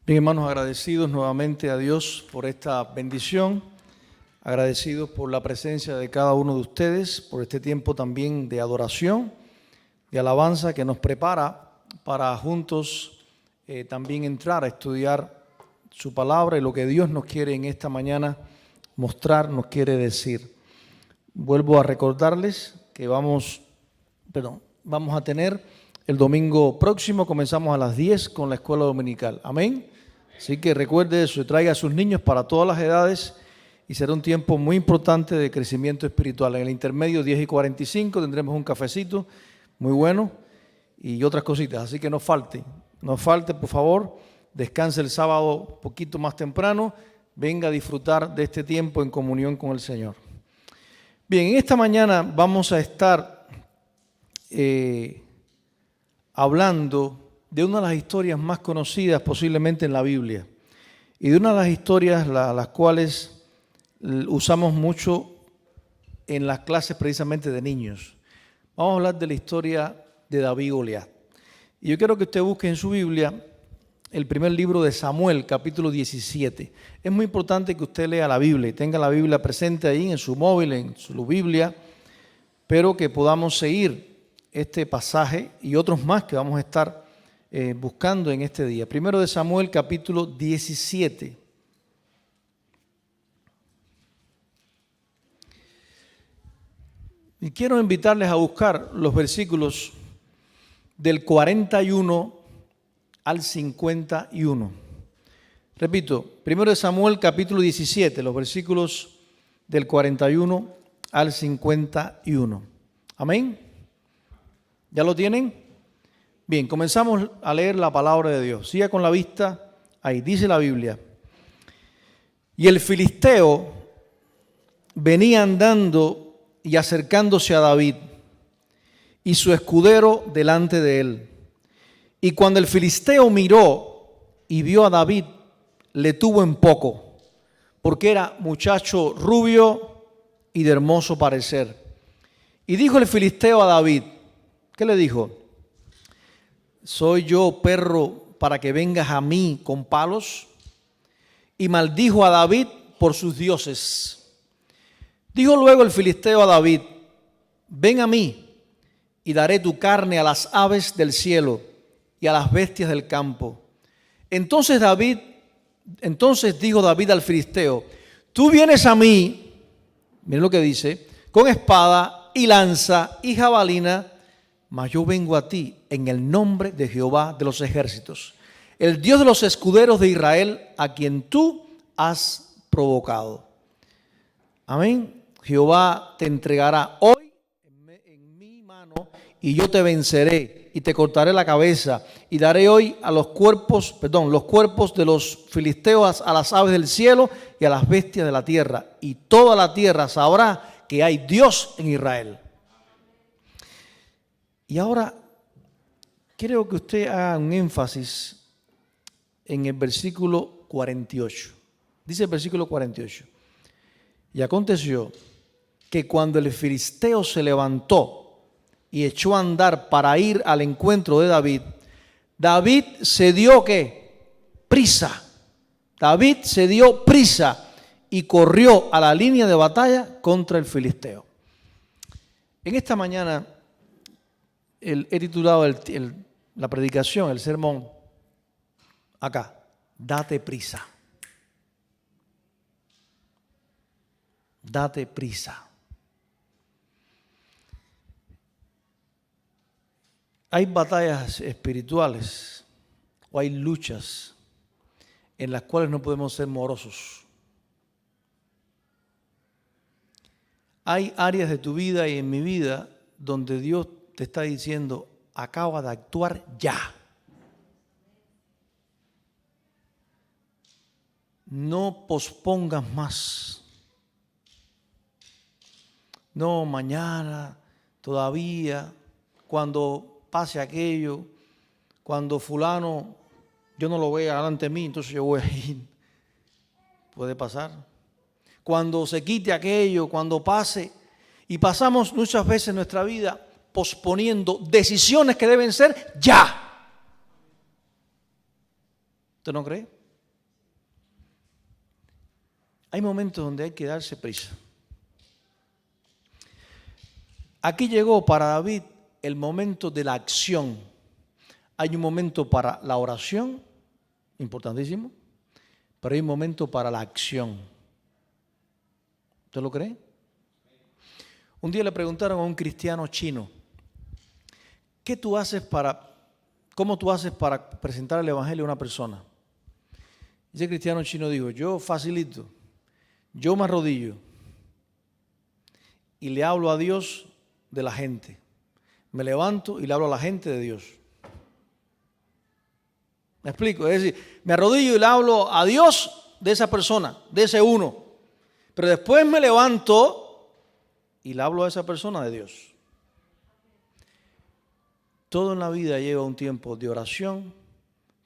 Bien, hermanos, agradecidos nuevamente a Dios por esta bendición, agradecidos por la presencia de cada uno de ustedes, por este tiempo también de adoración, de alabanza que nos prepara para juntos también entrar a estudiar su palabra y lo que Dios nos quiere en esta mañana mostrar, nos quiere decir. Vuelvo a recordarles que vamos a tener el domingo próximo, comenzamos a las 10 con la escuela dominical. Amén. Así que recuerde eso, traiga a sus niños para todas las edades y será un tiempo muy importante de crecimiento espiritual. En el intermedio 10:45 tendremos un cafecito muy bueno y otras cositas, así que no falte, por favor, descanse el sábado un poquito más temprano, venga a disfrutar de este tiempo en comunión con el Señor. Bien, en esta mañana vamos a estar hablando de una de las historias más conocidas posiblemente en la Biblia y de una de las historias las cuales usamos mucho en las clases precisamente de niños. Vamos a hablar de la historia de David y Goliat. Y yo quiero que usted busque en su Biblia el primer libro de Samuel, capítulo 17. Es muy importante que usted lea la Biblia y tenga la Biblia presente ahí en su móvil, en su Biblia, pero que podamos seguir este pasaje y otros más que vamos a estar buscando en este día. Primero de Samuel, capítulo 17. Y quiero invitarles a buscar los versículos del 41 al 51. Repito, primero de Samuel, capítulo 17, los versículos del 41 al 51. Amén. ¿Ya lo tienen? Bien, comenzamos a leer la palabra de Dios. Siga con la vista, ahí dice la Biblia. Y el filisteo venía andando y acercándose a David, y su escudero delante de él. Y cuando el filisteo miró y vio a David, le tuvo en poco, porque era muchacho rubio y de hermoso parecer. Y dijo el filisteo a David, ¿qué le dijo? ¿Soy yo perro para que vengas a mí con palos? Y maldijo a David por sus dioses. Dijo luego el filisteo a David, ven a mí y daré tu carne a las aves del cielo y a las bestias del campo. Entonces dijo David al filisteo, tú vienes a mí, miren lo que dice, con espada y lanza y jabalina, mas yo vengo a ti en el nombre de Jehová de los ejércitos, el Dios de los escuderos de Israel, a quien tú has provocado. Amén. Jehová te entregará hoy en mi mano y yo te venceré y te cortaré la cabeza y daré hoy a los cuerpos de los filisteos a las aves del cielo y a las bestias de la tierra, y toda la tierra sabrá que hay Dios en Israel. Y ahora quiero que usted haga un énfasis en el versículo 48. Dice el versículo 48. Y aconteció que cuando el filisteo se levantó y echó a andar para ir al encuentro de David, David se dio ¿qué? Prisa. David se dio prisa y corrió a la línea de batalla contra el filisteo. En esta mañana he titulado la predicación, el sermón, acá, date prisa. Date prisa. Hay batallas espirituales o hay luchas en las cuales no podemos ser morosos. Hay áreas de tu vida y en mi vida donde Dios te está diciendo, acaba de actuar ya. No pospongas más. No, mañana, todavía, cuando pase aquello, cuando fulano yo no lo vea delante de mí, entonces yo voy a ir. Puede pasar. Cuando se quite aquello, cuando pase. Y pasamos muchas veces en nuestra vida posponiendo decisiones que deben ser ya. ¿Usted no cree? Hay momentos donde hay que darse prisa. Aquí llegó para David el momento de la acción. Hay un momento para la oración, importantísimo, pero hay un momento para la acción. ¿Usted lo cree? Un día le preguntaron a un cristiano chino, ¿cómo tú haces para presentar el evangelio a una persona? Ese cristiano chino dijo, yo facilito, yo me arrodillo y le hablo a Dios de la gente. Me levanto y le hablo a la gente de Dios. ¿Me explico? Es decir, me arrodillo y le hablo a Dios de esa persona, de ese uno. Pero después me levanto y le hablo a esa persona de Dios. Todo en la vida lleva un tiempo de oración,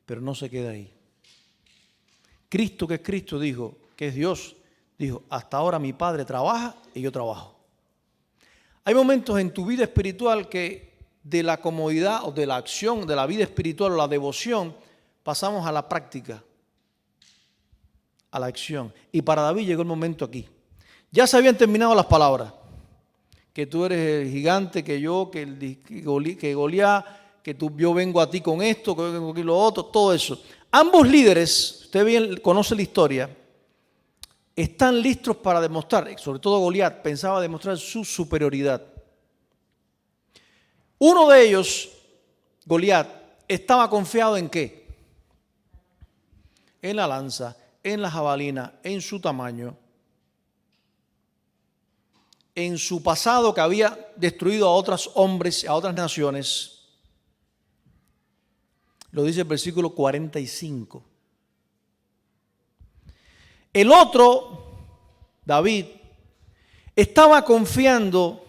pero no se queda ahí. Cristo, que es Cristo, dijo, que es Dios, dijo, hasta ahora mi Padre trabaja y yo trabajo. Hay momentos en tu vida espiritual que de la comodidad o de la acción, de la vida espiritual o la devoción, pasamos a la práctica, a la acción. Y para David llegó el momento aquí. Ya se habían terminado las palabras. Que tú eres el gigante, que yo, que Goliat, que yo vengo a ti con esto, que yo vengo aquí lo otro, todo eso. Ambos líderes, usted bien conoce la historia, están listos para demostrar, sobre todo Goliat, pensaba demostrar su superioridad. Uno de ellos, Goliat, estaba confiado ¿en qué? En la lanza, en la jabalina, en su tamaño, en su pasado que había destruido a otros hombres, a otras naciones. Lo dice el versículo 45. El otro, David, estaba confiando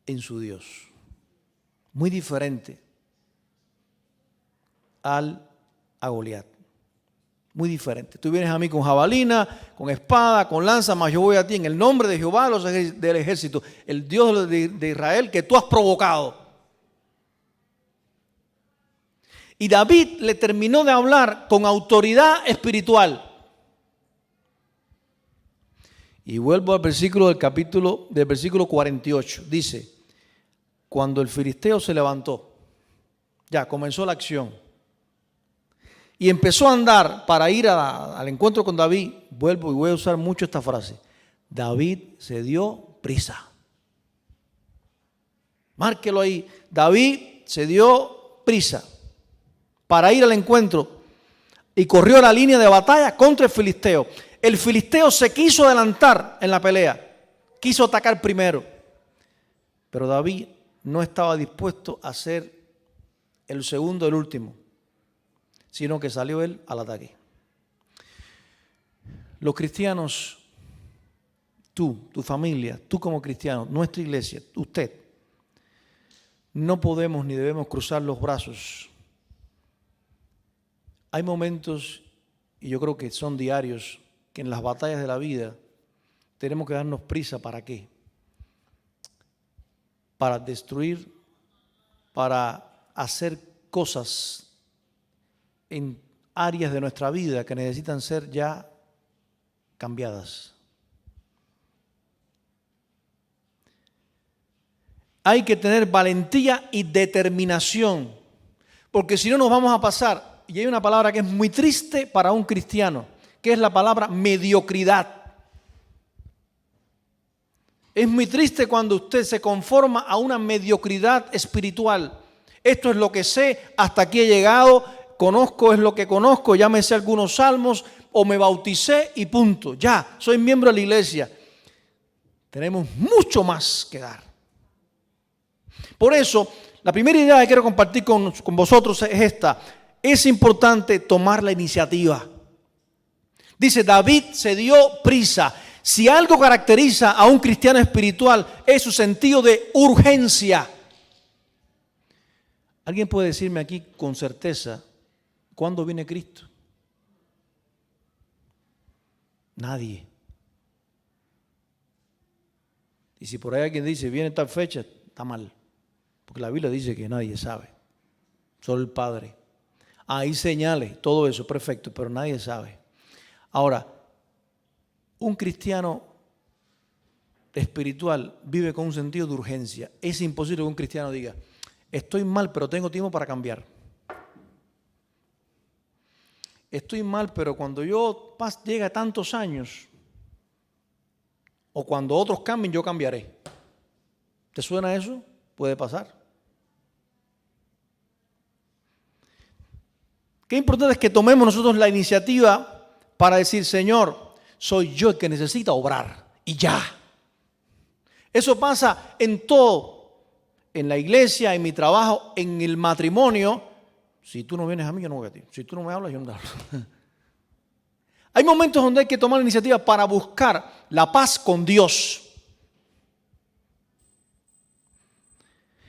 en su Dios. Muy diferente a Goliat. Muy diferente. Tú vienes a mí con jabalina, con espada, con lanza, mas yo voy a ti en el nombre de Jehová del ejército, el Dios de Israel que tú has provocado. Y David le terminó de hablar con autoridad espiritual. Y vuelvo al versículo del versículo 48. Dice, cuando el filisteo se levantó, ya comenzó la acción. Y empezó a andar para ir al encuentro con David. Vuelvo y voy a usar mucho esta frase. David se dio prisa. Márquelo ahí. David se dio prisa para ir al encuentro y corrió a la línea de batalla contra el filisteo. El filisteo se quiso adelantar en la pelea. Quiso atacar primero. Pero David no estaba dispuesto a ser el segundo, el último, sino que salió él al ataque. Los cristianos, tú, tu familia, tú como cristiano, nuestra iglesia, usted, no podemos ni debemos cruzar los brazos. Hay momentos, y yo creo que son diarios, que en las batallas de la vida tenemos que darnos prisa. ¿Para qué? Para destruir, para hacer cosas en áreas de nuestra vida que necesitan ser ya cambiadas. Hay que tener valentía y determinación, porque si no nos vamos a pasar, y hay una palabra que es muy triste para un cristiano, que es la palabra mediocridad. Es muy triste cuando usted se conforma a una mediocridad espiritual. Esto es lo que sé, hasta aquí he llegado, conozco es lo que conozco, ya me sé algunos salmos o me bauticé y punto. Ya, soy miembro de la iglesia. Tenemos mucho más que dar. Por eso, la primera idea que quiero compartir con vosotros es esta. Es importante tomar la iniciativa. Dice, David se dio prisa. Si algo caracteriza a un cristiano espiritual es su sentido de urgencia. ¿Alguien puede decirme aquí con certeza cuándo viene Cristo? Nadie. Y si por ahí alguien dice, viene tal fecha, está mal. Porque la Biblia dice que nadie sabe. Solo el Padre. Hay señales, todo eso, perfecto, pero nadie sabe. Ahora, un cristiano espiritual vive con un sentido de urgencia. Es imposible que un cristiano diga, estoy mal, pero tengo tiempo para cambiar. Estoy mal, pero cuando yo llegue a tantos años, o cuando otros cambien, yo cambiaré. ¿Te suena eso? Puede pasar. Qué importante es que tomemos nosotros la iniciativa para decir, Señor, soy yo el que necesita obrar, y ya. Eso pasa en todo, en la iglesia, en mi trabajo, en el matrimonio. Si tú no vienes a mí, yo no voy a ti. Si tú no me hablas, yo no te hablo. Hay momentos donde hay que tomar la iniciativa para buscar la paz con Dios.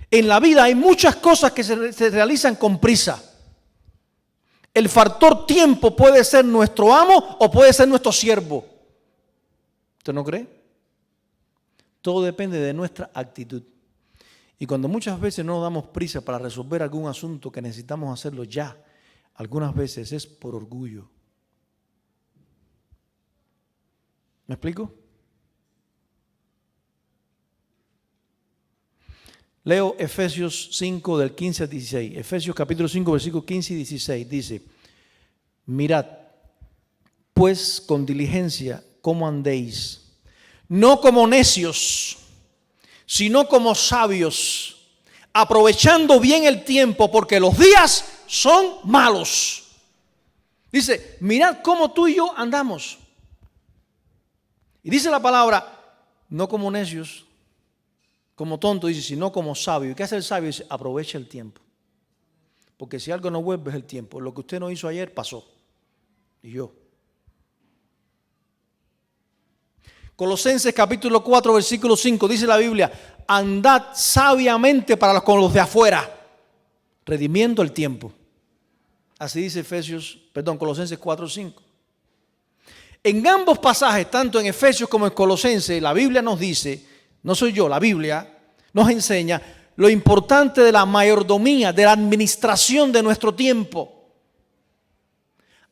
En la vida hay muchas cosas que se realizan con prisa. El factor tiempo puede ser nuestro amo o puede ser nuestro siervo. ¿Usted no cree? Todo depende de nuestra actitud. Y cuando muchas veces no nos damos prisa para resolver algún asunto que necesitamos hacerlo ya, algunas veces es por orgullo. ¿Me explico? Leo Efesios 5 del 15 al 16. Efesios capítulo 5 versículos 15 y 16 dice, mirad pues con diligencia cómo andéis, no como necios, sino como sabios, aprovechando bien el tiempo porque los días son malos. Dice, mirad cómo tú y yo andamos. Y dice la palabra, no como necios, como tonto, dice, sino como sabio. ¿Y qué hace el sabio? Dice, aprovecha el tiempo. Porque si algo no vuelve es el tiempo. Lo que usted no hizo ayer pasó. Y yo. Colosenses capítulo 4, versículo 5, dice la Biblia, andad sabiamente con los de afuera, redimiendo el tiempo. Así dice Colosenses 4, 5. En ambos pasajes, tanto en Efesios como en Colosenses, la Biblia nos dice, no soy yo, la Biblia nos enseña lo importante de la mayordomía, de la administración de nuestro tiempo.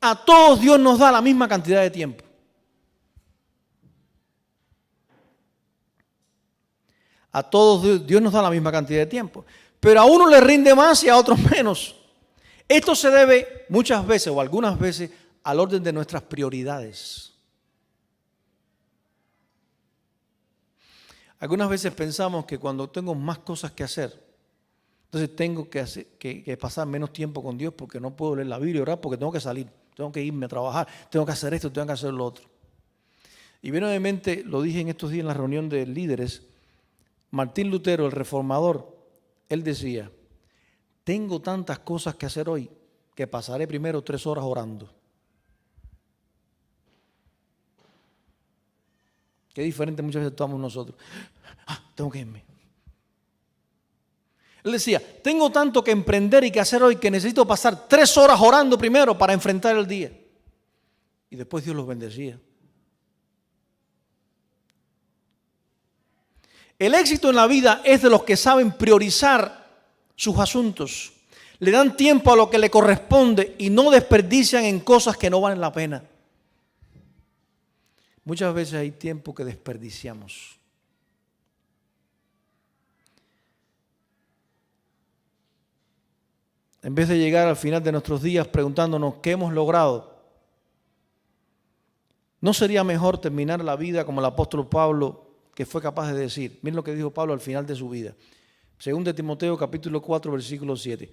A todos Dios nos da la misma cantidad de tiempo. A todos Dios nos da la misma cantidad de tiempo. Pero a uno le rinde más y a otros menos. Esto se debe muchas veces o algunas veces al orden de nuestras prioridades. Algunas veces pensamos que cuando tengo más cosas que hacer, entonces tengo que pasar menos tiempo con Dios porque no puedo leer la Biblia y orar porque tengo que salir, tengo que irme a trabajar, tengo que hacer esto, tengo que hacer lo otro. Y bien obviamente, lo dije en estos días en la reunión de líderes, Martín Lutero, el reformador, él decía, tengo tantas cosas que hacer hoy que pasaré primero 3 horas orando. Qué diferente muchas veces estamos nosotros. Tengo que irme. Él decía, tengo tanto que emprender y que hacer hoy que necesito pasar 3 horas orando primero para enfrentar el día. Y después Dios los bendecía. El éxito en la vida es de los que saben priorizar sus asuntos. Le dan tiempo a lo que le corresponde y no desperdician en cosas que no valen la pena. Muchas veces hay tiempo que desperdiciamos. En vez de llegar al final de nuestros días preguntándonos qué hemos logrado, ¿no sería mejor terminar la vida como el apóstol Pablo, que fue capaz de decir? Miren lo que dijo Pablo al final de su vida. Según de Timoteo capítulo 4 versículo 7.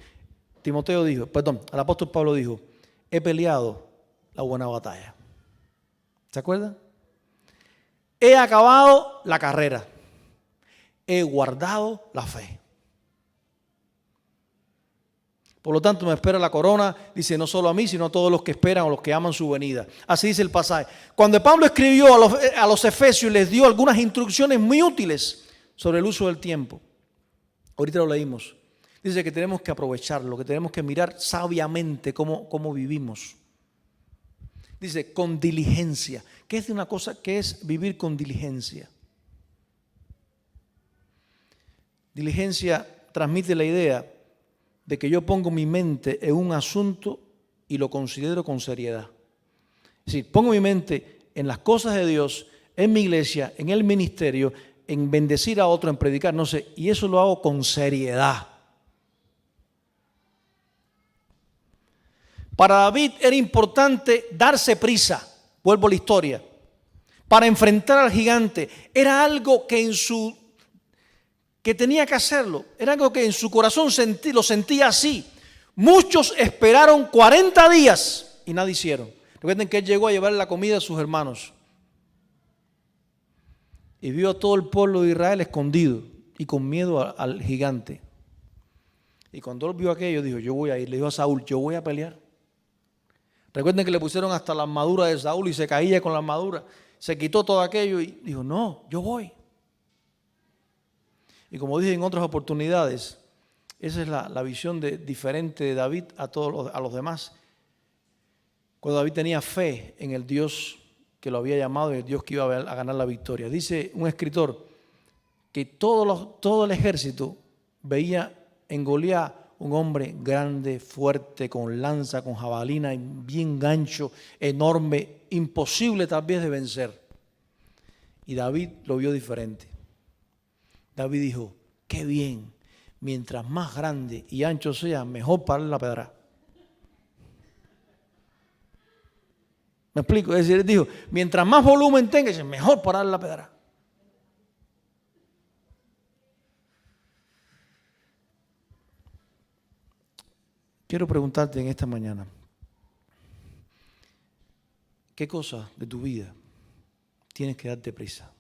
El apóstol Pablo dijo, he peleado la buena batalla. ¿Se acuerdan? He acabado la carrera. He guardado la fe. Por lo tanto, me espera la corona, dice, no solo a mí, sino a todos los que esperan o los que aman su venida. Así dice el pasaje. Cuando Pablo escribió a los efesios, les dio algunas instrucciones muy útiles sobre el uso del tiempo. Ahorita lo leímos. Dice que tenemos que aprovecharlo, que tenemos que mirar sabiamente cómo vivimos. Dice, con diligencia. ¿Qué es una cosa? ¿Qué es vivir con diligencia? Diligencia transmite la idea de que yo pongo mi mente en un asunto y lo considero con seriedad. Es decir, pongo mi mente en las cosas de Dios, en mi iglesia, en el ministerio, en bendecir a otro, en predicar, no sé, y eso lo hago con seriedad. Para David era importante darse prisa, vuelvo a la historia, para enfrentar al gigante. Era algo que que tenía que hacerlo, era algo que en su corazón lo sentía así. Muchos esperaron 40 días y nada hicieron. Recuerden que él llegó a llevar la comida a sus hermanos y vio a todo el pueblo de Israel escondido y con miedo al gigante. Y cuando él vio aquello, dijo, yo voy a ir. Le dijo a Saúl, yo voy a pelear. Recuerden que le pusieron hasta la armadura de Saúl y se caía con la armadura. Se quitó todo aquello y dijo, no, yo voy. Y como dije en otras oportunidades, esa es la visión diferente de David a los demás. Cuando David tenía fe en el Dios que lo había llamado y el Dios que iba a ganar la victoria. Dice un escritor que todo el ejército veía en Goliat un hombre grande, fuerte, con lanza, con jabalina, bien gancho, enorme, imposible tal vez de vencer. Y David lo vio diferente. David dijo, qué bien, mientras más grande y ancho sea, mejor para la pedra. ¿Me explico? Es decir, él dijo, mientras más volumen tenga, es mejor para la pedra. Quiero preguntarte en esta mañana, ¿qué cosa de tu vida tienes que darte prisa?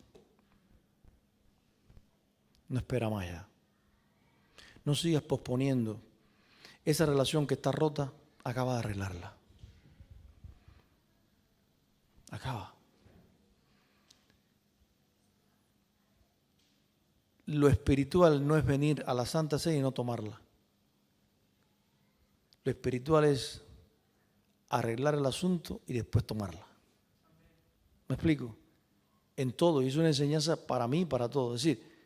No espera más ya. No sigas posponiendo. Esa relación que está rota, acaba de arreglarla. Acaba. Lo espiritual no es venir a la Santa Cena y no tomarla. Lo espiritual es arreglar el asunto y después tomarla. ¿Me explico? En todo, y es una enseñanza para mí y para todos. Es decir,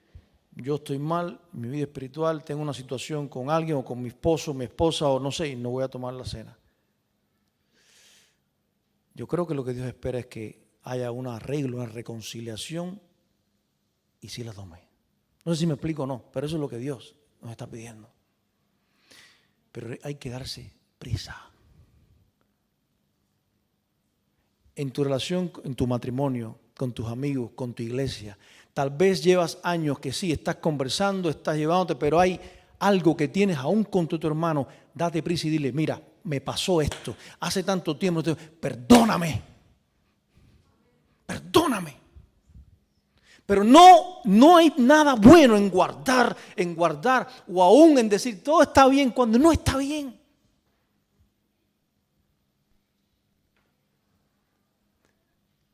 yo estoy mal, mi vida espiritual, tengo una situación con alguien o con mi esposo, mi esposa o no sé, y no voy a tomar la cena. Yo creo que lo que Dios espera es que haya un arreglo, una reconciliación y sí la tome. No sé si me explico o no, pero eso es lo que Dios nos está pidiendo. Pero hay que darse prisa. En tu relación, en tu matrimonio, con tus amigos, con tu iglesia, tal vez llevas años que sí, estás conversando, estás llevándote, pero hay algo que tienes aún con tu hermano. Date prisa y dile, mira, me pasó esto, hace tanto tiempo, perdóname. Perdóname. Pero no hay nada bueno en guardar o aún en decir todo está bien cuando no está bien.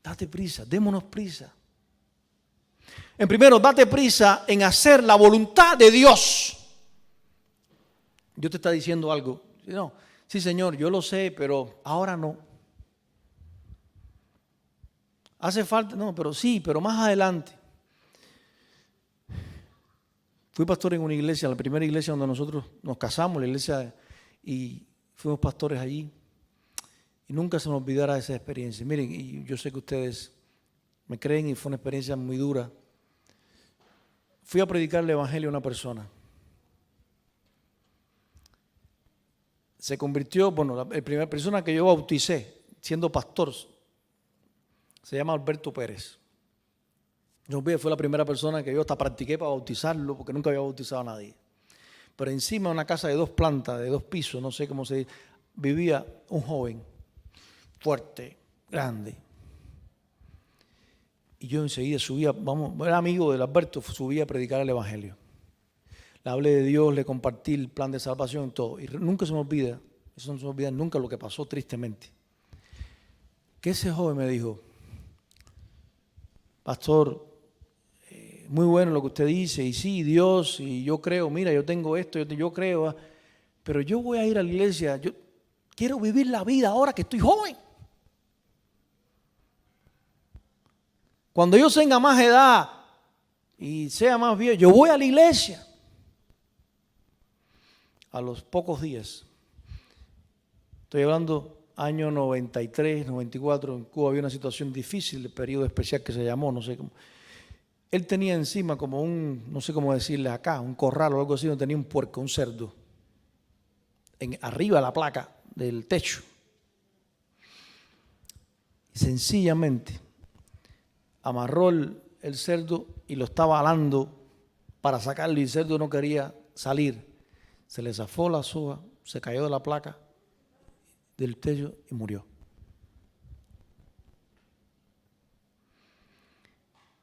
Date prisa, démonos prisa. En primero, date prisa en hacer la voluntad de Dios. Dios te está diciendo algo. No, sí, Señor, yo lo sé, pero ahora no. Hace falta, no, pero sí, pero más adelante. Fui pastor en una iglesia, la primera iglesia donde nosotros nos casamos, la iglesia, y fuimos pastores allí. Y nunca se me olvidará esa experiencia. Miren, y yo sé que ustedes me creen y fue una experiencia muy dura. Fui a predicar el evangelio a una persona. Se convirtió, bueno, la primera persona que yo bauticé, siendo pastor, se llama Alberto Pérez. Fue la primera persona que yo hasta practiqué para bautizarlo, porque nunca había bautizado a nadie. Pero encima de una casa de 2 plantas, de 2 pisos, no sé cómo se dice, vivía un joven, fuerte, grande. Y yo enseguida subía, era amigo del Alberto, subía a predicar el evangelio. Le hablé de Dios, le compartí el plan de salvación y todo. Y nunca se me olvida, eso no se me olvida nunca lo que pasó tristemente. Que ese joven me dijo, pastor, muy bueno lo que usted dice, y sí, Dios, y yo creo, mira, yo tengo esto, yo creo, pero yo voy a ir a la iglesia, yo quiero vivir la vida ahora que estoy joven. Cuando yo tenga más edad y sea más viejo, yo voy a la iglesia. A los pocos días, Estoy hablando año 93, 94, en Cuba había una situación difícil, el periodo especial que se llamó, no sé cómo. Él tenía encima como no sé cómo decirle acá, un corral o algo así, donde tenía un puerco, un cerdo, arriba de la placa del techo. Y sencillamente amarró el cerdo y lo estaba alando para sacarlo y el cerdo no quería salir. Se le zafó la soga, se cayó de la placa del techo y murió.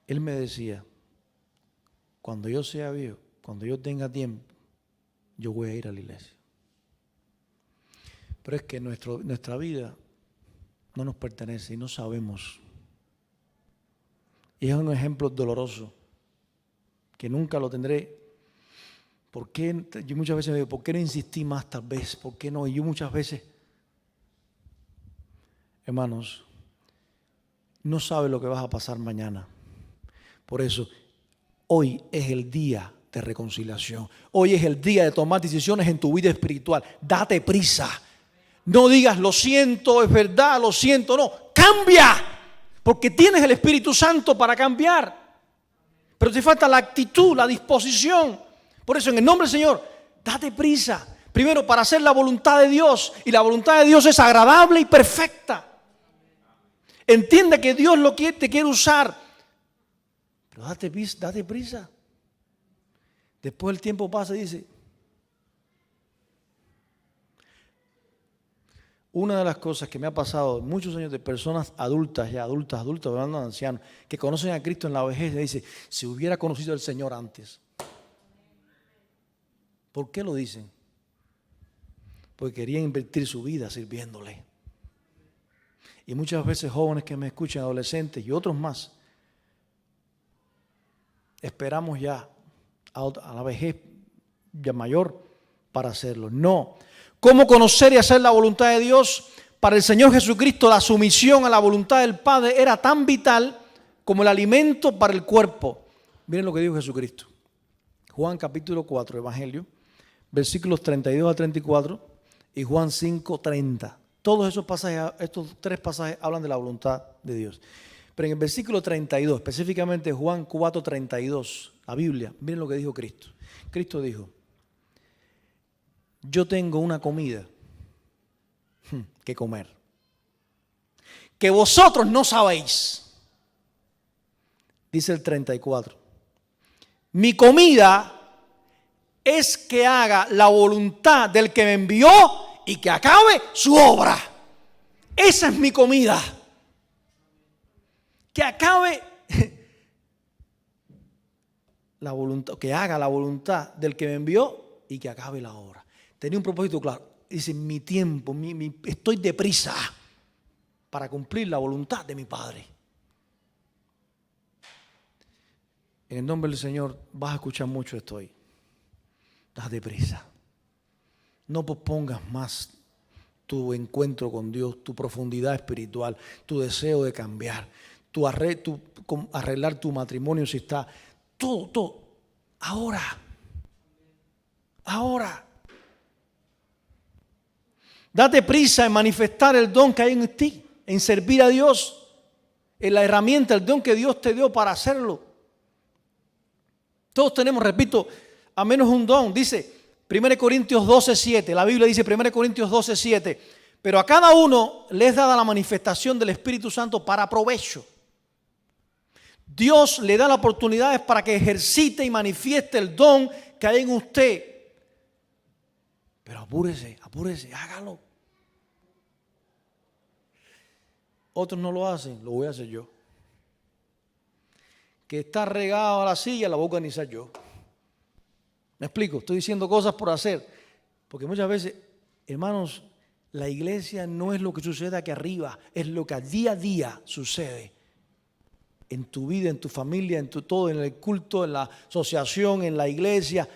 Él me decía, cuando yo sea viejo, cuando yo tenga tiempo, yo voy a ir a la iglesia. Pero es que nuestra vida no nos pertenece y no sabemos. Y es un ejemplo doloroso que nunca lo tendré. ¿Por qué? Yo muchas veces me digo, ¿por qué no insistí más tal vez? ¿Por qué no? Y yo muchas veces, hermanos, no sabes lo que vas a pasar mañana. Por eso, hoy es el día de reconciliación. Hoy es el día de tomar decisiones en tu vida espiritual. Date prisa. No digas, lo siento, es verdad, lo siento. No, cambia. Porque tienes el Espíritu Santo para cambiar. Pero te falta la actitud, la disposición. Por eso, en el nombre del Señor, date prisa. Primero, para hacer la voluntad de Dios. Y la voluntad de Dios es agradable y perfecta. Entiende que Dios te quiere usar. Pero date prisa. Después el tiempo pasa y dice. Una de las cosas que me ha pasado en muchos años de personas adultas, hablando de ancianos, que conocen a Cristo en la vejez, le dice, si hubiera conocido al Señor antes. ¿Por qué lo dicen? Porque querían invertir su vida sirviéndole. Y muchas veces jóvenes que me escuchan, adolescentes y otros más, esperamos ya a la vejez ya mayor para hacerlo. No. ¿Cómo conocer y hacer la voluntad de Dios? Para el Señor Jesucristo, la sumisión a la voluntad del Padre era tan vital como el alimento para el cuerpo. Miren lo que dijo Jesucristo. Juan capítulo 4, Evangelio, versículos 32 a 34 y Juan 5, 30. Todos esos pasajes, estos tres pasajes hablan de la voluntad de Dios. Pero en el versículo 32, específicamente Juan 4, 32, la Biblia, miren lo que dijo Cristo. Cristo dijo, yo tengo una comida que comer, que vosotros no sabéis. Dice el 34. Mi comida es que haga la voluntad del que me envió y que acabe su obra. Esa es mi comida. Que acabe la voluntad, que haga la voluntad del que me envió y que acabe la obra. Tenía un propósito claro. Dice, mi tiempo, estoy deprisa para cumplir la voluntad de mi Padre. En el nombre del Señor vas a escuchar mucho esto hoy. Date prisa. No pospongas más tu encuentro con Dios, tu profundidad espiritual, tu deseo de cambiar, arreglar tu matrimonio si está. Todo. Ahora. Date prisa en manifestar el don que hay en ti, en servir a Dios, en la herramienta, el don que Dios te dio para hacerlo. Todos tenemos, repito, a menos un don. Dice 1 Corintios 12:7, la Biblia dice 1 Corintios 12:7, pero a cada uno le es dada la manifestación del Espíritu Santo para provecho. Dios le da las oportunidades para que ejercite y manifieste el don que hay en usted. Pero apúrese, hágalo. Otros no lo hacen, lo voy a hacer yo. Que está regado a la silla, la voy a organizar yo. ¿Me explico? Estoy diciendo cosas por hacer. Porque muchas veces, hermanos, la iglesia no es lo que sucede aquí arriba, es lo que día a día sucede. En tu vida, en tu familia, en tu todo, en el culto, en la asociación, en la iglesia.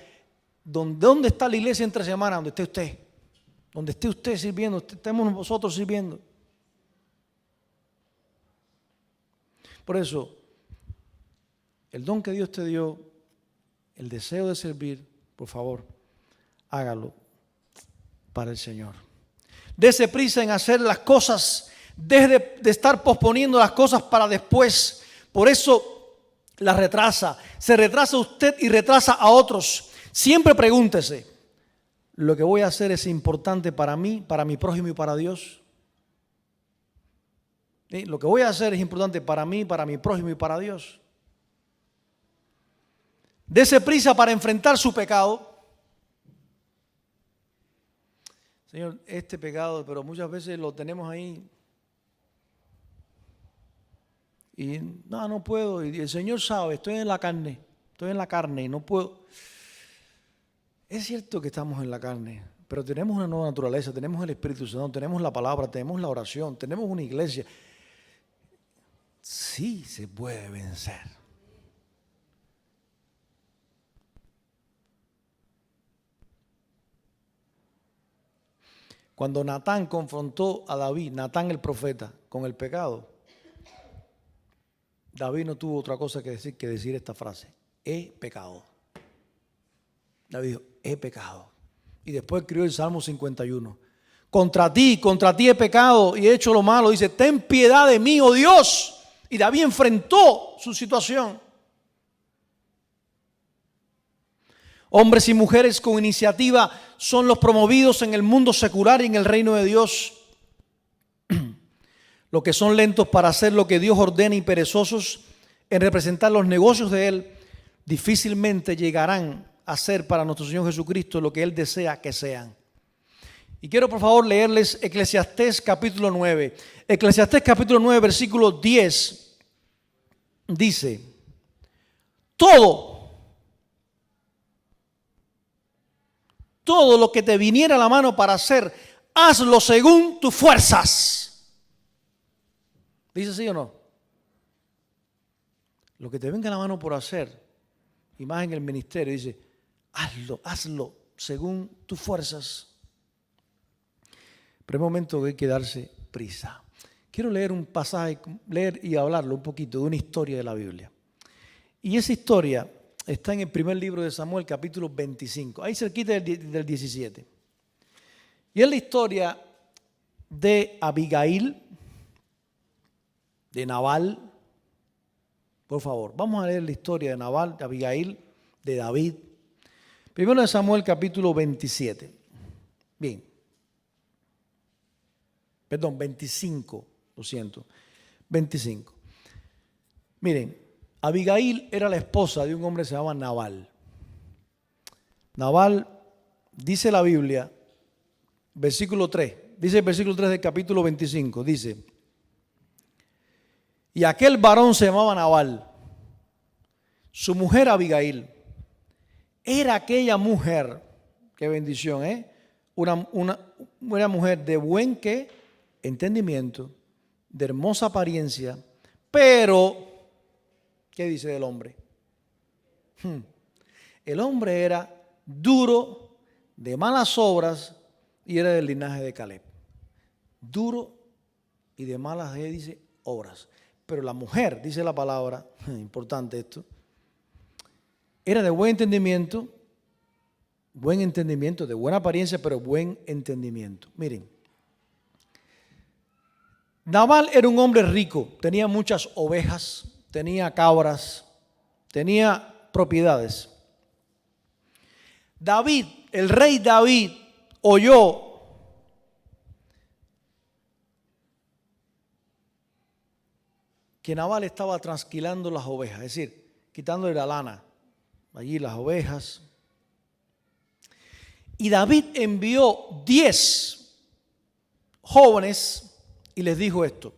¿Dónde está la iglesia entre semanas? Donde esté usted. Donde esté usted sirviendo, estemos nosotros sirviendo. Por eso, el don que Dios te dio, el deseo de servir, por favor, hágalo para el Señor. Dese prisa en hacer las cosas. Deje de estar posponiendo las cosas para después. Por eso la retrasa. Se retrasa usted y retrasa a otros. Siempre pregúntese, ¿lo que voy a hacer es importante para mí, para mi prójimo y para Dios? ¿Sí? Lo que voy a hacer es importante para mí, para mi prójimo y para Dios. Dese prisa para enfrentar su pecado. Señor, este pecado, pero muchas veces lo tenemos ahí. Y no puedo. Y el Señor sabe, estoy en la carne y no puedo. Es cierto que estamos en la carne, pero tenemos una nueva naturaleza, tenemos el Espíritu Santo, tenemos la palabra, tenemos la oración, tenemos una iglesia. Sí se puede vencer. Cuando Natán confrontó a David, Natán el profeta, con el pecado, David no tuvo otra cosa que decir esta frase: he pecado. David dijo: he pecado. Y después escribió el Salmo 51. Contra ti he pecado y he hecho lo malo. Dice: ten piedad de mí, oh Dios. Y David enfrentó su situación. Hombres y mujeres con iniciativa son los promovidos en el mundo secular y en el reino de Dios. Los que son lentos para hacer lo que Dios ordena y perezosos en representar los negocios de Él, difícilmente llegarán a ser para nuestro Señor Jesucristo lo que Él desea que sean. Y quiero por favor leerles Eclesiastés capítulo 9. Eclesiastés capítulo 9 versículo 10 dice: todo lo que te viniera a la mano para hacer, hazlo según tus fuerzas. ¿Dice sí o no? Lo que te venga a la mano por hacer, y más en el ministerio, dice: hazlo según tus fuerzas. Pero es momento de que darse prisa. Quiero leer un pasaje, leer y hablarlo un poquito de una historia de la Biblia. Y esa historia está en el primer libro de Samuel, capítulo 25, ahí cerquita del 17. Y es la historia de Abigail, de Nabal. Por favor, vamos a leer la historia de Nabal, de Abigail, de David. Primero de Samuel, capítulo 27. Bien. Perdón, 25, lo siento. 25. Miren, Abigail era la esposa de un hombre que se llama Nabal. Nabal, dice la Biblia, versículo 3, dice el versículo 3 del capítulo 25, dice: y aquel varón se llamaba Nabal, su mujer Abigail, era aquella mujer, qué bendición, una mujer de buen entendimiento, de hermosa apariencia, pero ¿qué dice del hombre? El hombre era duro, de malas obras, y era del linaje de Caleb. Duro y de malas, dice, obras. Pero la mujer, dice la palabra, importante esto, era de buen entendimiento, de buena apariencia, pero buen entendimiento. Miren, Nabal era un hombre rico, tenía muchas ovejas, tenía cabras, tenía propiedades. David, el rey David, oyó que Nabal estaba trasquilando las ovejas, es decir, quitándole la lana, allí las ovejas. Y David envió 10 jóvenes y les dijo esto: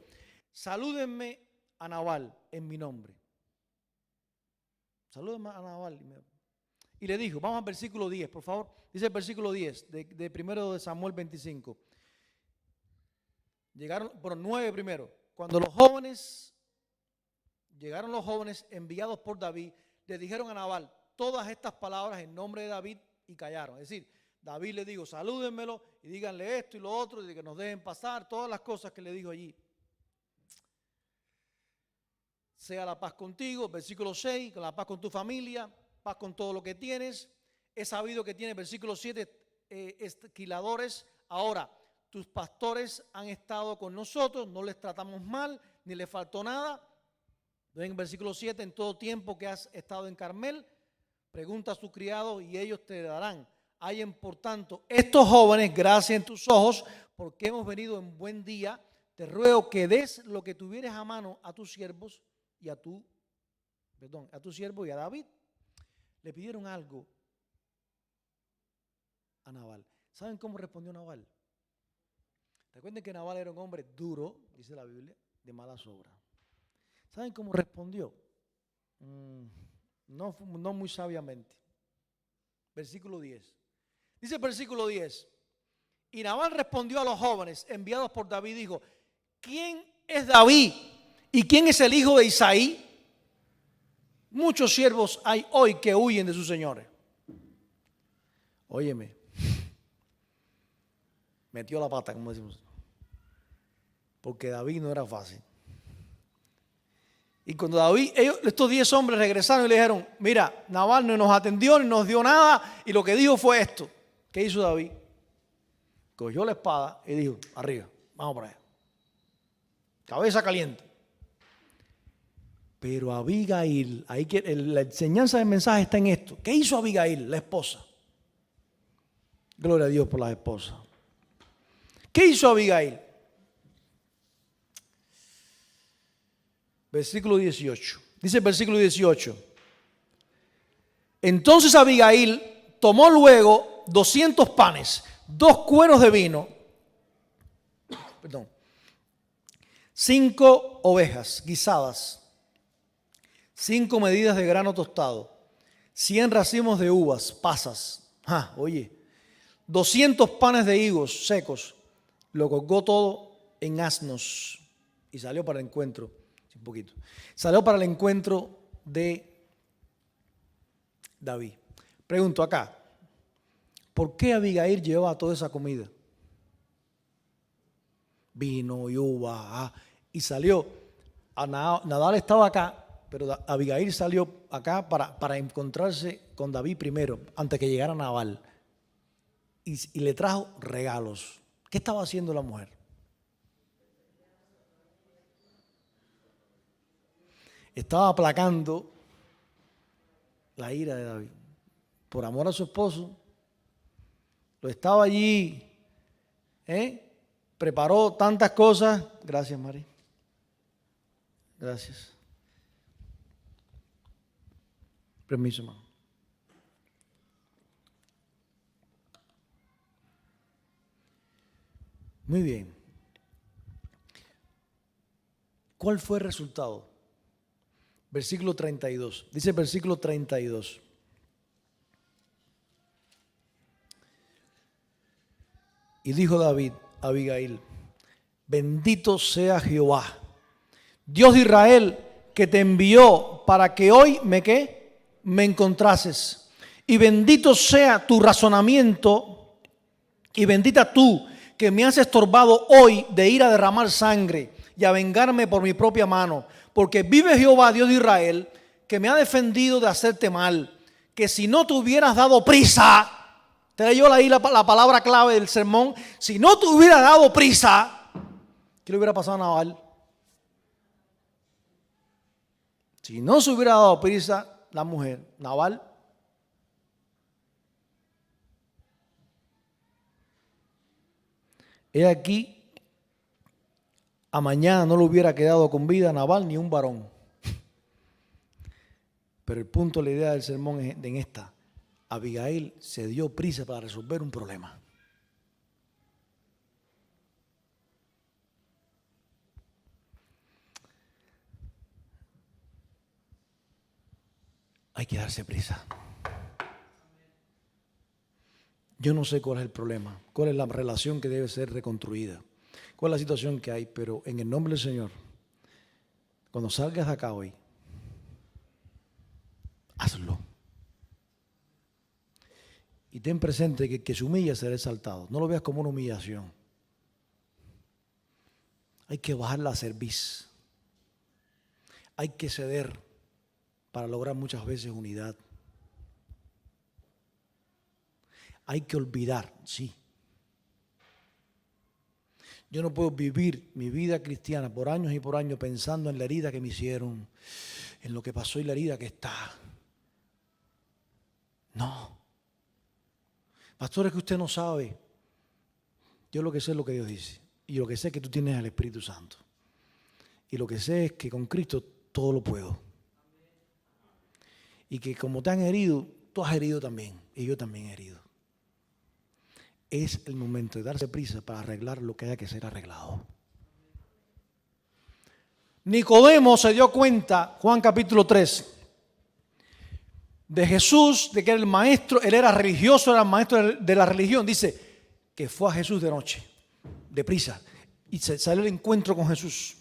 salúdenme a Nabal en mi nombre. Salúdenme a Nabal. Y le dijo, vamos al versículo 10, por favor. Dice el versículo 10 de primero de Samuel 25. Llegaron, por 9 primero. Cuando llegaron los jóvenes enviados por David, le dijeron a Nabal todas estas palabras en nombre de David y callaron. Es decir, David le dijo, salúdenmelo y díganle esto y lo otro, y que nos dejen pasar, todas las cosas que le dijo allí. Sea la paz contigo, versículo 6, la paz con tu familia, paz con todo lo que tienes. He sabido que tiene, versículo 7, esquiladores. Ahora, tus pastores han estado con nosotros, no les tratamos mal, ni les faltó nada. En el versículo 7, en todo tiempo que has estado en Carmel, pregunta a sus criados y ellos te darán. Hayan por tanto estos jóvenes gracia en tus ojos, porque hemos venido en buen día. Te ruego que des lo que tuvieres a mano a tus siervos y a tu siervo y a David. Le pidieron algo a Nabal. ¿Saben cómo respondió Nabal? Recuerden que Nabal era un hombre duro, dice la Biblia, de malas obras. ¿Saben cómo respondió? No muy sabiamente. Versículo 10. Dice el versículo 10. Y Nabal respondió a los jóvenes enviados por David, dijo: ¿quién es David y quién es el hijo de Isaí? Muchos siervos hay hoy que huyen de sus señores. Óyeme, metió la pata, como decimos, porque David no era fácil. Y cuando estos 10 hombres regresaron y le dijeron: mira, Nabal no nos atendió ni nos dio nada, y lo que dijo fue esto. ¿Qué hizo David? Cogió la espada y dijo: arriba, vamos para allá. Cabeza caliente. Pero Abigail, la enseñanza del mensaje está en esto. ¿Qué hizo Abigail, la esposa? Gloria a Dios por las esposas. ¿Qué hizo Abigail? Versículo 18. Dice el versículo 18. Entonces Abigail tomó luego 200 panes, 2 cueros de vino, 5 ovejas guisadas, 5 medidas de grano tostado, 100 racimos de uvas, pasas. 200 panes de higos secos. Lo colgó todo en asnos y salió para el encuentro. Un poquito. Salió para el encuentro de David. Pregunto acá: ¿por qué Abigail llevaba toda esa comida? Vino y uva. Y salió. Nabal estaba acá, pero Abigail salió acá para encontrarse con David primero, antes que llegara Nabal. Y le trajo regalos. ¿Qué estaba haciendo la mujer? Estaba aplacando la ira de David. Por amor a su esposo, lo estaba allí, preparó tantas cosas. Gracias, María. Gracias. Permiso, hermano. Muy bien. ¿Cuál fue el resultado? Versículo 32. Dice el versículo 32. Y dijo David a Abigail: bendito sea Jehová, Dios de Israel, que te envió para que hoy me encontrases. Y bendito sea tu razonamiento, y bendita tú que me has estorbado hoy de ir a derramar sangre y a vengarme por mi propia mano. Porque vive Jehová, Dios de Israel, que me ha defendido de hacerte mal, que si no te hubieras dado prisa, te leyó ahí la palabra clave del sermón, si no te hubieras dado prisa, ¿qué le hubiera pasado a Nabal? Si no se hubiera dado prisa la mujer, Nabal, he aquí, a mañana no le hubiera quedado con vida a Nabal ni un varón. Pero el punto, la idea del sermón es en esta: Abigail se dio prisa para resolver un problema. Hay que darse prisa. Yo no sé cuál es el problema, cuál es la relación que debe ser reconstruida, cuál es la situación que hay, pero en el nombre del Señor, cuando salgas de acá hoy, hazlo. Y ten presente que el que se humilla será exaltado. No lo veas como una humillación. Hay que bajar la cerviz. Hay que ceder para lograr muchas veces unidad. Hay que olvidar, sí. Yo no puedo vivir mi vida cristiana por años y por años pensando en la herida que me hicieron, en lo que pasó y la herida que está. No. Pastor, es que usted no sabe. Yo lo que sé es lo que Dios dice. Y lo que sé es que tú tienes al Espíritu Santo. Y lo que sé es que con Cristo todo lo puedo. Y que como te han herido, tú has herido también. Y yo también he herido. Es el momento de darse prisa para arreglar lo que haya que ser arreglado. Nicodemo se dio cuenta, Juan capítulo 3, de Jesús, de que era el maestro, él era religioso, era el maestro de la religión. Dice que fue a Jesús de noche, de prisa, y se salió al encuentro con Jesús.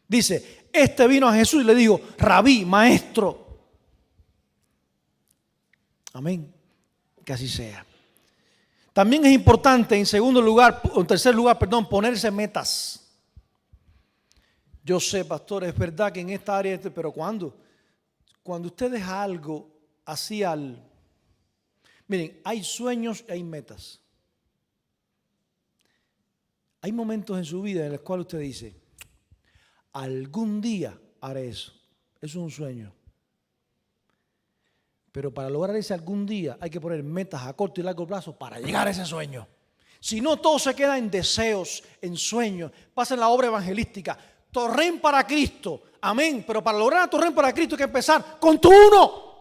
Dice, este vino a Jesús y le dijo, Rabí, maestro. Amén. Que así sea. También es importante, en tercer lugar, ponerse metas. Yo sé, pastor, es verdad que en esta área, pero cuando usted deja algo así miren, hay sueños y hay metas. Hay momentos en su vida en los cuales usted dice, algún día haré eso. Eso es un sueño. Pero para lograr ese algún día hay que poner metas a corto y largo plazo para llegar a ese sueño. Si no, todo se queda en deseos, en sueños. Pasa en la obra evangelística. Torrent para Cristo. Amén. Pero para lograr Torrent para Cristo hay que empezar con tu uno.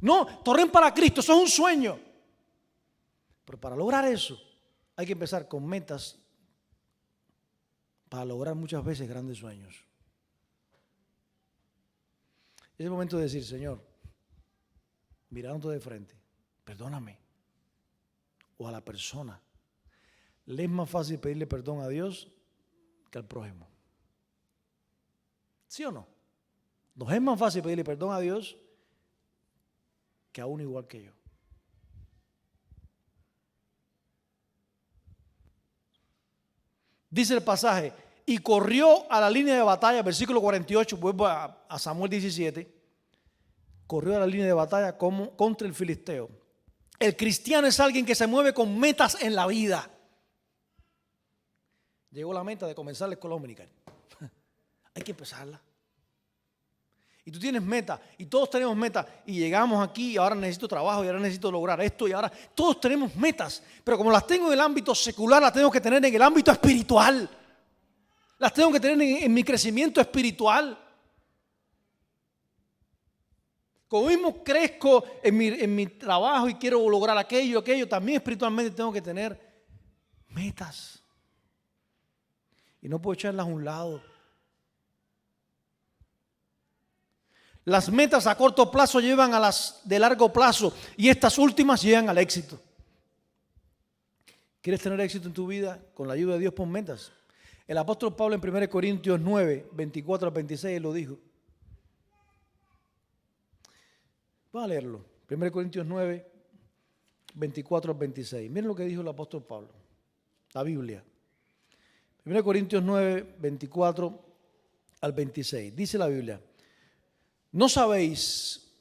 No, Torrent para Cristo, eso es un sueño. Pero para lograr eso hay que empezar con metas para lograr muchas veces grandes sueños. Es el momento de decir, Señor, mirándote de frente, perdóname. O a la persona. Le es más fácil pedirle perdón a Dios que al prójimo. ¿Sí o no? Nos es más fácil pedirle perdón a Dios que a uno igual que yo. Dice el pasaje, y corrió a la línea de batalla, versículo 48, vuelvo a Samuel 17. Corrió a la línea de batalla contra el filisteo. El cristiano es alguien que se mueve con metas en la vida. Llegó la meta de comenzar la escuela dominical. Hay que empezarla. Y tú tienes meta, y todos tenemos metas, y llegamos aquí, y ahora necesito trabajo, y ahora necesito lograr esto, y ahora todos tenemos metas, pero como las tengo en el ámbito secular, las tengo que tener en el ámbito espiritual. Las tengo que tener en mi crecimiento espiritual. Como mismo crezco en mi trabajo y quiero lograr aquello, también espiritualmente tengo que tener metas. Y no puedo echarlas a un lado. Las metas a corto plazo llevan a las de largo plazo y estas últimas llegan al éxito. ¿Quieres tener éxito en tu vida? Con la ayuda de Dios pon metas. El apóstol Pablo en 1 Corintios 9, 24 al 26 lo dijo. Vamos a leerlo. 1 Corintios 9, 24 al 26. Miren lo que dijo el apóstol Pablo. La Biblia. 1 Corintios 9, 24 al 26. Dice la Biblia. ¿No sabéis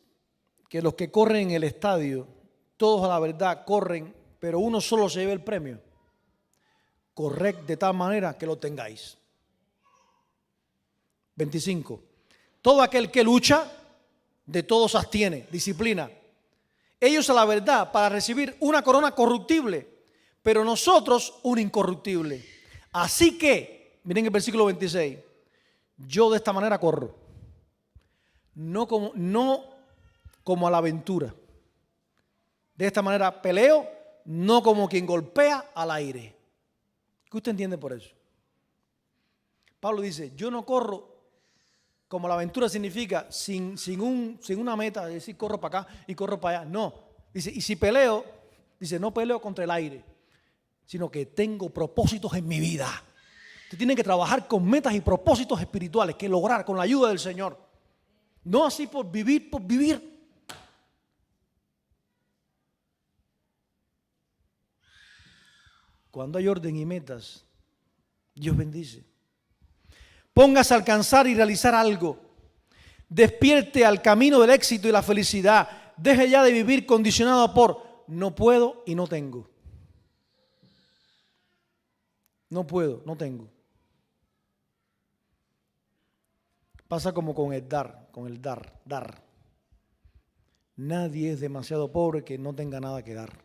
que los que corren en el estadio, todos a la verdad corren, pero uno solo se lleva el premio? Corred de tal manera que lo tengáis. 25. Todo aquel que lucha, de todos abstiene, disciplina. Ellos a la verdad para recibir una corona corruptible, pero nosotros una incorruptible. Así que, miren el versículo 26, yo de esta manera corro, no como a la aventura. De esta manera peleo, no como quien golpea al aire. ¿Qué usted entiende por eso? Pablo dice, yo no corro como la aventura significa sin una meta, es decir, corro para acá y corro para allá. No, dice, y si peleo, dice, no peleo contra el aire, sino que tengo propósitos en mi vida. Usted tiene que trabajar con metas y propósitos espirituales que lograr con la ayuda del Señor. No así por vivir, por vivir. Cuando hay orden y metas, Dios bendice. Póngase a alcanzar y realizar algo. Despierte al camino del éxito y la felicidad. Deje ya de vivir condicionado por no puedo y no tengo. No puedo, no tengo. Pasa como con el dar. Nadie es demasiado pobre que no tenga nada que dar.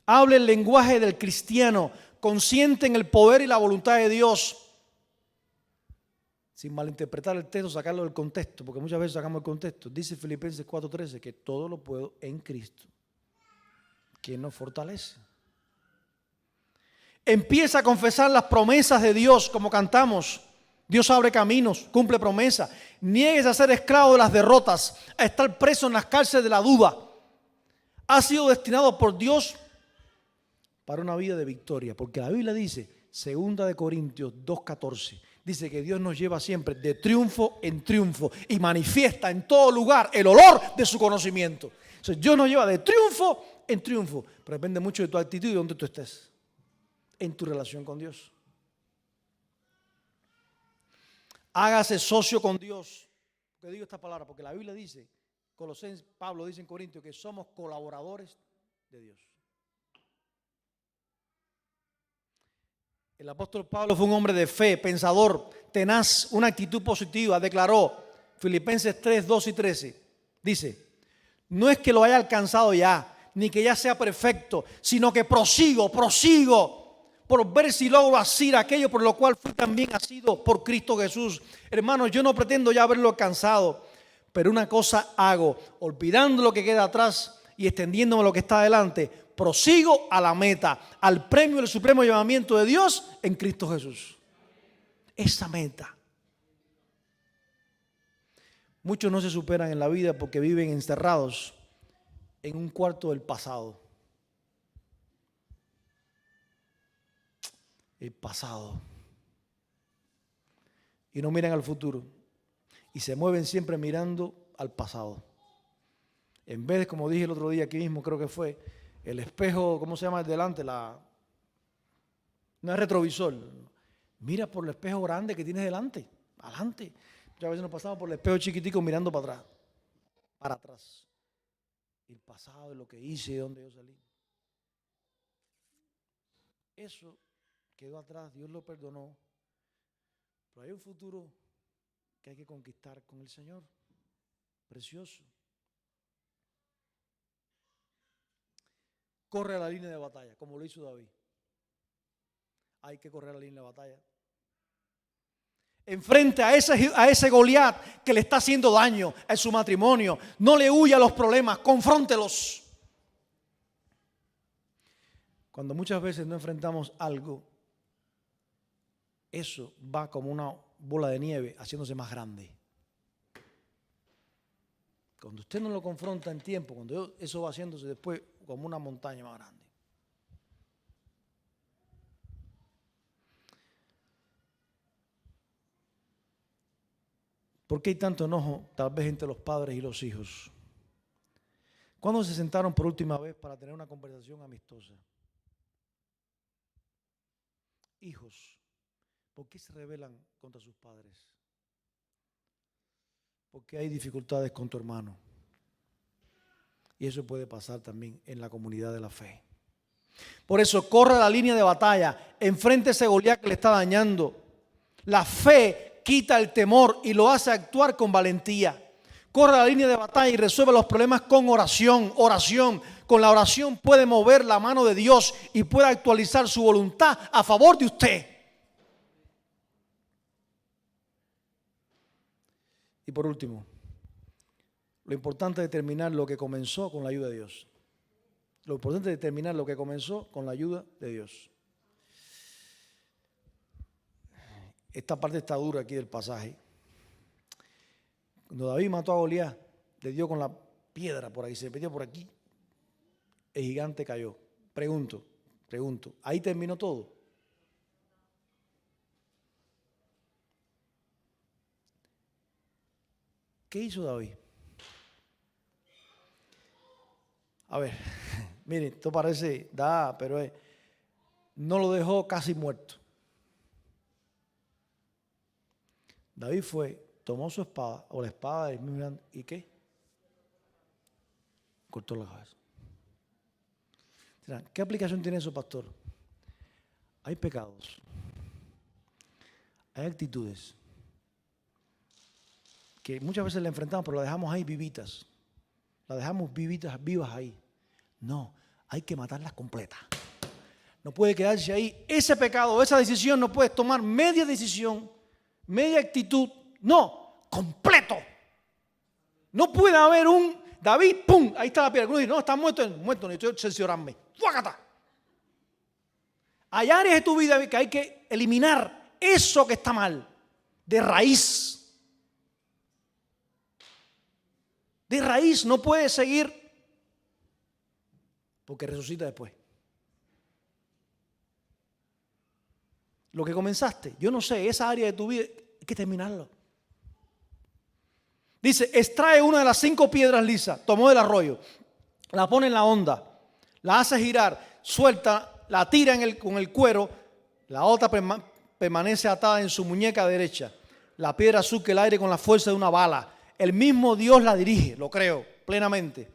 Hable el lenguaje del cristiano, consciente en el poder y la voluntad de Dios, sin malinterpretar el texto, sacarlo del contexto, porque muchas veces sacamos el contexto. Dice Filipenses 4:13 que todo lo puedo en Cristo, quien nos fortalece. Empieza a confesar las promesas de Dios, como cantamos. Dios abre caminos, cumple promesas. Niegues a ser esclavo de las derrotas, a estar preso en las cárceles de la duda. Ha sido destinado por Dios para una vida de victoria, porque la Biblia dice, 2 Corintios 2:14, dice que Dios nos lleva siempre de triunfo en triunfo y manifiesta en todo lugar el olor de su conocimiento. Entonces, Dios nos lleva de triunfo en triunfo, pero depende mucho de tu actitud y de donde tú estés en tu relación con Dios. Hágase socio con Dios. ¿Por qué digo esta palabra? Porque la Biblia dice, Colosenses, Pablo dice en Corintios que somos colaboradores de Dios. El apóstol Pablo fue un hombre de fe, pensador, tenaz, una actitud positiva. Declaró, Filipenses 3, 2 y 13, dice, no es que lo haya alcanzado ya, ni que ya sea perfecto, sino que prosigo por ver si logro asir aquello por lo cual fui también asido por Cristo Jesús. Hermanos, yo no pretendo ya haberlo alcanzado, pero una cosa hago, olvidando lo que queda atrás y extendiéndome a lo que está adelante, prosigo a la meta, al premio del supremo llamamiento de Dios en Cristo Jesús. Esa meta. Muchos no se superan en la vida porque viven encerrados en un cuarto del pasado. El pasado. Y no miran al futuro. Y se mueven siempre mirando al pasado. En vez de, como dije el otro día aquí mismo, creo que fue, el espejo, ¿cómo se llama? El delante, no es retrovisor. Mira por el espejo grande que tienes delante, adelante. Muchas veces nos pasamos por el espejo chiquitico mirando para atrás. El pasado, lo que hice, de dónde yo salí. Eso quedó atrás, Dios lo perdonó. Pero hay un futuro que hay que conquistar con el Señor. Precioso. Corre a la línea de batalla, como lo hizo David. Hay que correr a la línea de batalla. Enfrente a ese Goliat que le está haciendo daño a su matrimonio. No le huya a los problemas, confróntelos. Cuando muchas veces no enfrentamos algo, eso va como una bola de nieve haciéndose más grande. Cuando usted no lo confronta en tiempo, cuando eso va haciéndose después como una montaña más grande. ¿Por qué hay tanto enojo tal vez entre los padres y los hijos? ¿Cuándo se sentaron por última vez para tener una conversación amistosa? Hijos, ¿por qué se rebelan contra sus padres? Porque hay dificultades con tu hermano. Y eso puede pasar también en la comunidad de la fe. Por eso corre la línea de batalla, enfrente a ese Goliat que le está dañando. La fe quita el temor y lo hace actuar con valentía. Corre la línea de batalla y resuelve los problemas con oración. Con la oración puede mover la mano de Dios y puede actualizar su voluntad a favor de usted. Y por último, lo importante es terminar lo que comenzó con la ayuda de Dios. Lo importante es terminar lo que comenzó con la ayuda de Dios. Esta parte está dura aquí del pasaje. Cuando David mató a Goliat, le dio con la piedra por ahí, se metió por aquí, el gigante cayó. Pregunto, ¿ahí terminó todo? ¿Qué hizo David? A ver, miren, esto parece, pero no lo dejó casi muerto. David tomó su espada, o la espada de Ismael, ¿y qué? Cortó la cabeza. Dirán, ¿qué aplicación tiene eso, pastor? Hay pecados, hay actitudes que muchas veces la enfrentamos, pero la dejamos ahí vivitas. La dejamos vivas ahí. No, hay que matarlas completas. No puede quedarse ahí. Ese pecado, esa decisión, no puedes tomar media decisión, media actitud. No, completo. No puede haber un David, ¡pum! Ahí está la piedra. Uno dice, no, está muerto, necesito cerciorarme. ¡Fuácata! Hay áreas de tu vida que hay que eliminar eso que está mal, de raíz. De raíz, no puedes seguir porque resucita después. Lo que comenzaste, yo no sé, esa área de tu vida hay que terminarlo. Dice, extrae una de las 5 piedras lisas, tomó del arroyo, la pone en la onda, la hace girar, suelta, la tira con el cuero, la otra permanece atada en su muñeca derecha. La piedra surca el aire con la fuerza de una bala. El mismo Dios la dirige, lo creo, plenamente,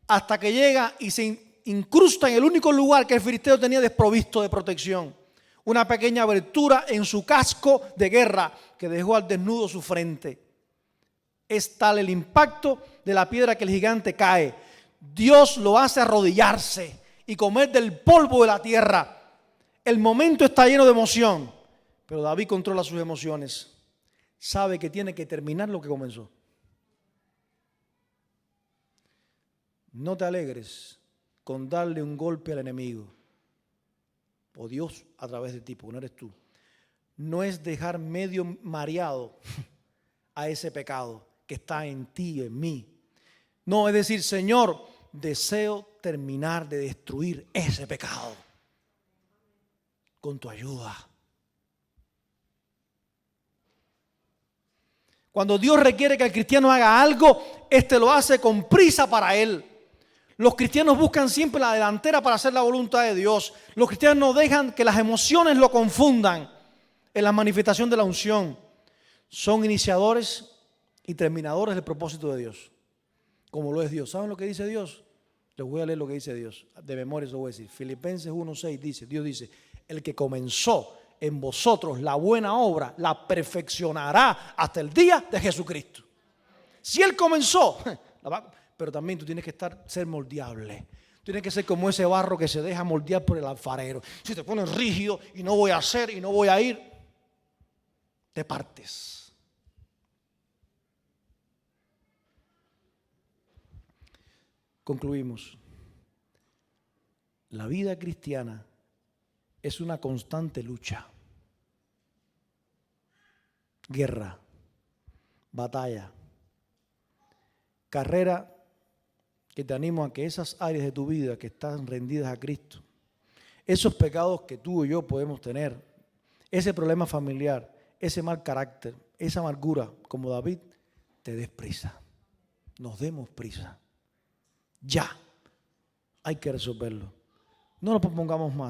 hasta que llega y se incrusta en el único lugar que el filisteo tenía desprovisto de protección. Una pequeña abertura en su casco de guerra que dejó al desnudo su frente. Es tal el impacto de la piedra que el gigante cae. Dios lo hace arrodillarse y comer del polvo de la tierra. El momento está lleno de emoción, pero David controla sus emociones. Sabe que tiene que terminar lo que comenzó. No te alegres con darle un golpe al enemigo o Dios a través de ti, porque no eres tú. No es dejar medio mareado a ese pecado que está en ti y en mí. No, es decir, Señor, deseo terminar de destruir ese pecado con tu ayuda. Cuando Dios requiere que el cristiano haga algo, este lo hace con prisa para él. Los cristianos buscan siempre la delantera para hacer la voluntad de Dios. Los cristianos no dejan que las emociones lo confundan en la manifestación de la unción. Son iniciadores y terminadores del propósito de Dios, como lo es Dios. ¿Saben lo que dice Dios? Les voy a leer lo que dice Dios. De memoria eso voy a decir. Filipenses 1:6 dice, Dios dice, el que comenzó en vosotros la buena obra, la perfeccionará hasta el día de Jesucristo. Si Él comenzó, pero también tú tienes que ser moldeable. Tienes que ser como ese barro que se deja moldear por el alfarero. Si te pones rígido y no voy a hacer y no voy a ir, te partes. Concluimos. La vida cristiana es una constante lucha, guerra, batalla, carrera que te animo a que esas áreas de tu vida que están rendidas a Cristo, esos pecados que tú y yo podemos tener, ese problema familiar, ese mal carácter, esa amargura, como David, te des prisa, nos demos prisa. Ya, hay que resolverlo. No nos propongamos más.